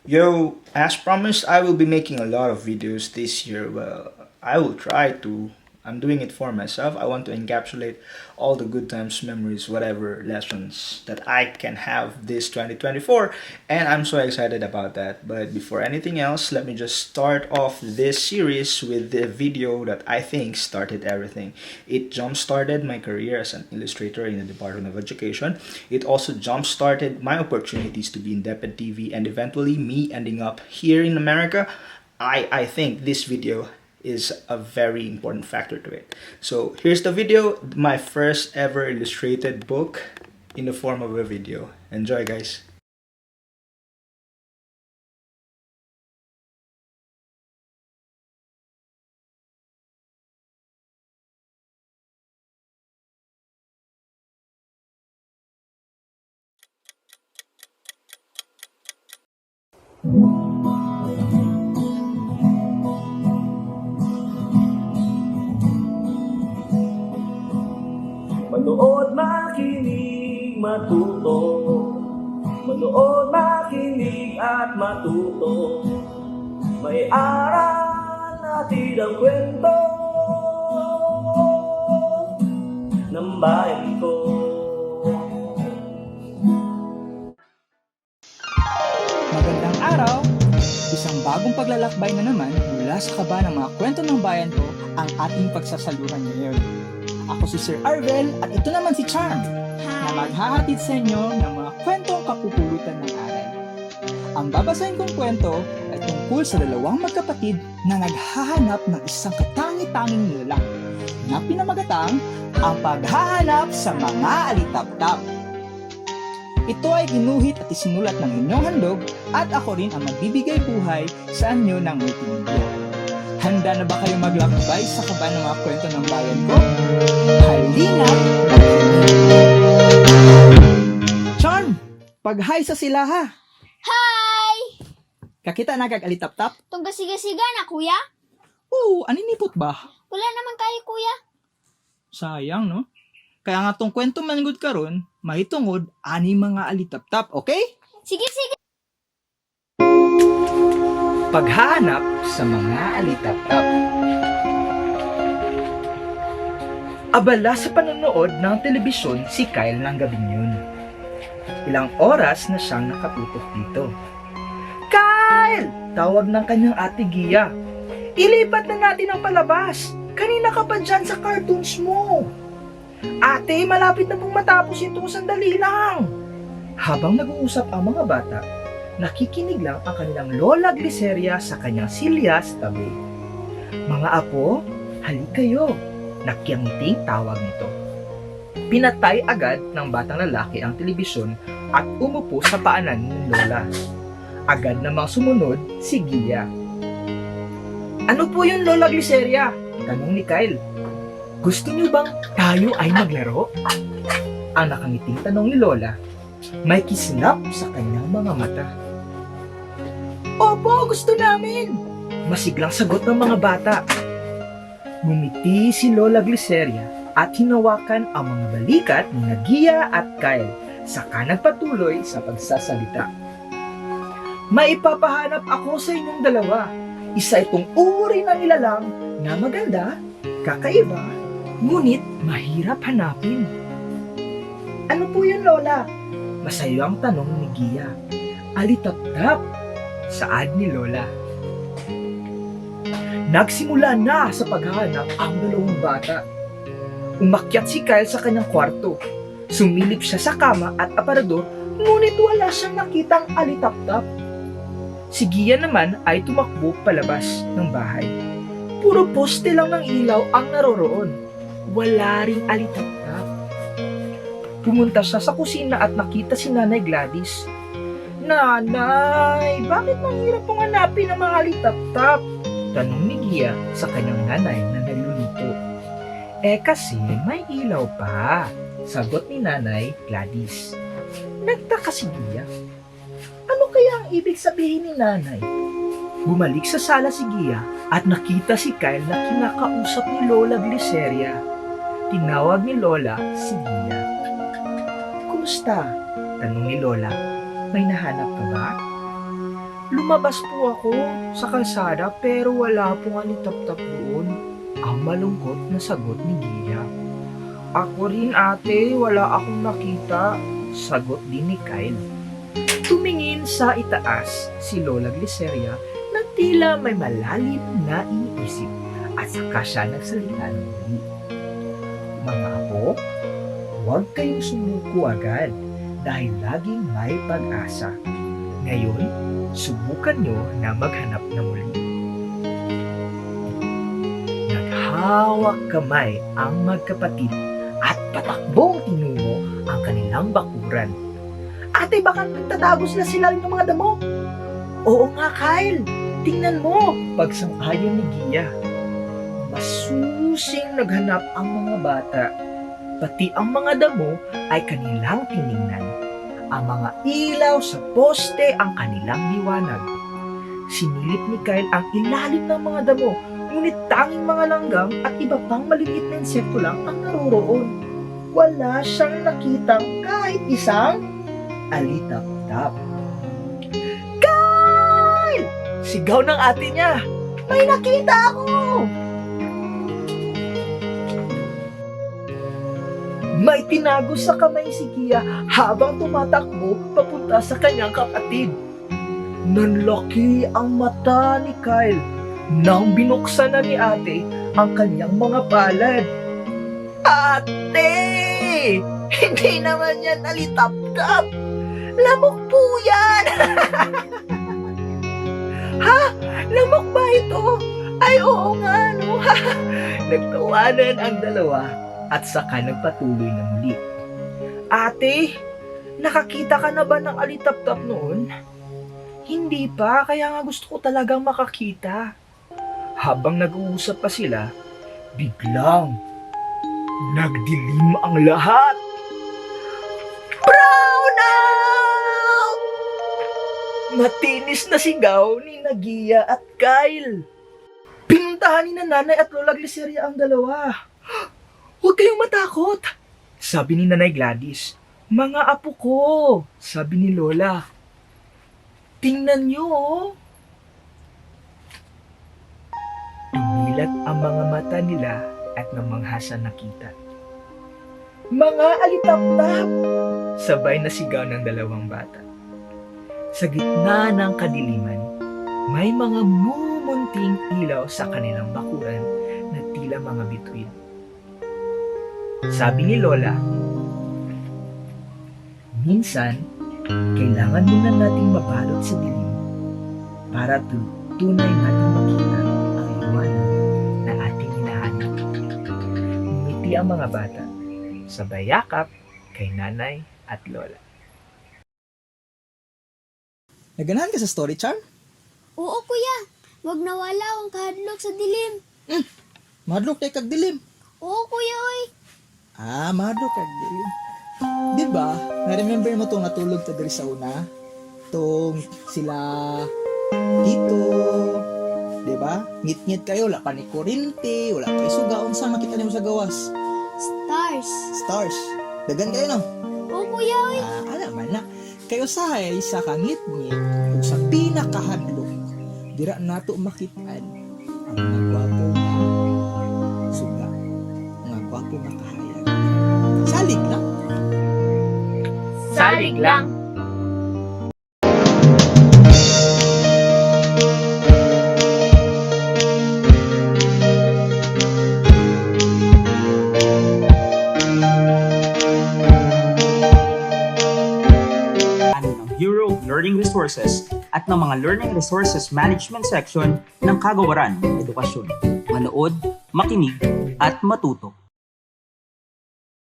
Yo, as promised, I will be making a lot of videos this year. Well, I will try to. I'm doing it for myself. I want to encapsulate all the good times, memories, whatever lessons that I can have this 2024. And I'm so excited about that. But before anything else, let me just start off this series with the video that I think started everything. It jump started my career as an illustrator in the Department of Education. It also jump started my opportunities to be in Deped TV and eventually me ending up here in America. I think this video is a very important factor to it. So here's the video, my first ever illustrated book in the form of a video. Enjoy, guys. Manood, makinig, matuto. Manood, makinig at matuto. May aral natin ang kwento ng bayan ko. Magandang araw! Isang bagong paglalakbay na naman mula sa kaba ng mga kwento ng bayan ko ang ating pagsasaluhan ngayon. Ako si Sir Arvel at ito naman si Charm na maghahatid sa inyo ng mga kwentong kapupulutan ng aral. Ang babasahin kong kwento ay tungkol sa dalawang magkapatid na naghahanap ng isang katangi-tanging nilalang na pinamagatang ang paghahanap sa mga alitaptap. Ito ay ginuhit at isinulat ng inyong handog at ako rin ang magbibigay buhay sa anyo ng multimedia. Handa na ba kayo maglakbay sa kaba ng mga kwento ng bayan ko? Halina! Charm! Pag-hi sa sila ha! Hi! Kakita na kag-alitap-tap? Tungga siga-siga na, kuya? Oo, aninipot ba? Wala naman kayo, kuya. Sayang, no? Kaya nga tong kwento manggod karon, mahitungod ani mga alitap-tap, okay? Sige, sige. Paghahanap sa mga alitap-tap. Abala sa panonood ng telebisyon si Kyle ng gabing yun. Ilang oras na siyang nakatutok dito. Kyle! Tawag ng kanyang ate Gia. Ilipat na natin ang palabas. Kanina ka pa dyan sa cartoons mo. Ate, malapit na pong matapos ito, sandali lang. Habang nag-uusap ang mga bata, nakikinig lang ang kanilang lola Gliceria sa kanyang silya sa tabi. Mga apo, halik kayo. Nakyangiting tawag nito. Pinatay agad ng batang lalaki ang telebisyon at umupo sa paanan ni lola. Agad namang sumunod si Gia. Ano po yun, Lola Gliceria? Tanong ni Kyle. Gusto niyo bang tayo ay maglaro? Ang nakangiting tanong ni Lola, may kislap sa kanyang mga mata. Opo, gusto namin! Masiglang sagot ng mga bata. Ngumiti si Lola Gliceria at hinawakan ang mga balikat ni Gia at Kyle, saka nagpatuloy sa pagsasalita. Maipapahanap ako sa inyong dalawa. Isa itong uri ng ilalang na maganda, kakaiba, ngunit mahirap hanapin. Ano po yun, Lola? Masaya ang tanong ni Gia. Alitap-tap, saad ni Lola. Nagsimula na sa paghahanap ang dalawang bata. Umakyat si Kyle sa kanyang kwarto. Sumilip siya sa kama at aparador, ngunit wala siyang nakitang alitap-tap. Si Gia naman ay tumakbo palabas ng bahay. Puro poste lang ng ilaw ang naroroon. Wala ring alitap-tap. Pumunta siya sa kusina at nakita si Nanay Gladys. Nanay, bakit mahirap pong hanapin ang mga alitap-tap? Tanong ni Gia sa kanyang nanay na nagluluto. Kasi may ilaw pa, sagot ni Nanay Gladys. Nagtaka si Gia. Ano kaya ang ibig sabihin ni Nanay? Bumalik sa sala si Gia at nakita si Kyle na kinakausap ni Lola Gliceria. Tinawag ni Lola si Gia. Kumusta? Tanong ni Lola. May nahanap ka ba? Lumabas po ako sa kalsada pero wala pong alitap-tap doon. Ang malungkot na sagot ni Gia. Ako rin ate, wala akong nakita. Sagot din ni Kyle. Tumingin sa itaas si Lola Gliceria na tila may malalim na iniisip at saka siya nagsalita ng muli. Mga apo, huwag kayong sumuko agad dahil laging may pag-asa. Ngayon, subukan nyo na maghanap na muli. Naghawak kamay ang magkapatid at patakbong tinungo ang kanilang bakuran. Ate, baka nagtatagos na sila ng mga damo. Oo nga, Kyle. Tingnan mo, pagsang-ayon ni Gia. Masusing naghanap ang mga bata. Pati ang mga damo ay kanilang tiningnan. Ang mga ilaw sa poste ang kanilang liwanag. Sinilip ni Kyle ang ilalim ng mga damo, ngunit tanging mga langgam at iba pang maliliit na insekto lang ang naroroon. Wala siyang nakitang kahit isang alitap-tap. Kyle! Sigaw ng ate niya. May nakita ako! May tinago sa kamay si Gia habang tumatakbo papunta sa kanyang kapatid. Nanlaki ang mata ni Kyle nang binuksan na ni ate ang kanyang mga palad. Ate! Hindi naman yan alitap-tap! Lamok po yan! Ha? Lamok ba ito? Ay, oo nga, no? Nagtawanan ang dalawa at saka nagpatuloy na muli. Ate, nakakita ka na ba ng alitap-tap noon? Hindi pa, kaya nga gusto ko talagang makakita. Habang nag-uusap pa sila, biglang nagdilim ang lahat. Brown out! Matinis na sigaw ni Gia at Kyle. Pinuntahan ni Nanay at Lola Gliceria ang dalawa. Huwag kayong matakot, sabi ni Nanay Gladys. Mga apo ko, sabi ni Lola. Tingnan niyo, oh. Tumilat ang mga mata nila at namangha sa nakita. Mga alitap-tap! Sabay na sigaw ng dalawang bata. Sa gitna ng kadiliman, may mga mumunting ilaw sa kanilang bakuran na tila mga bituin. Sabi ni Lola, minsan, kailangan muna nating mabalot sa dilim para tunay natin makita ang liwanag na ating hinahanap. Ngumiti ang mga bata, sabay yakap kay Nanay at Lola. Naganahan ka sa story, Charm? Oo, kuya. Wag nawala akong kahadlok sa dilim. Madlok kay kag dilim. Oo, kuya, oy. Madlok kag dilim. Di ba? Na-remember mo itong natulog ta diri sa una? Itong sila dito. Di ba? Ngit-ngit kayo, wala pa ni kurente, wala pa isuga. Unsa makita niyo sa gawas? Stars. Stars. Dagan kayo, no? Oo, kuya, oy. Alam man na. Kayo sahay sa kangit-ngit ug sa pinakahadlok. Dira nato makitaan ang mga gwapo nga suga. Mga gwapo nga kahayag. Salig lang. Salig lang. Bureau of Learning Resources at ng mga Learning Resources Management Section ng Kagawaran ng Edukasyon. Manood, makinig, at matuto.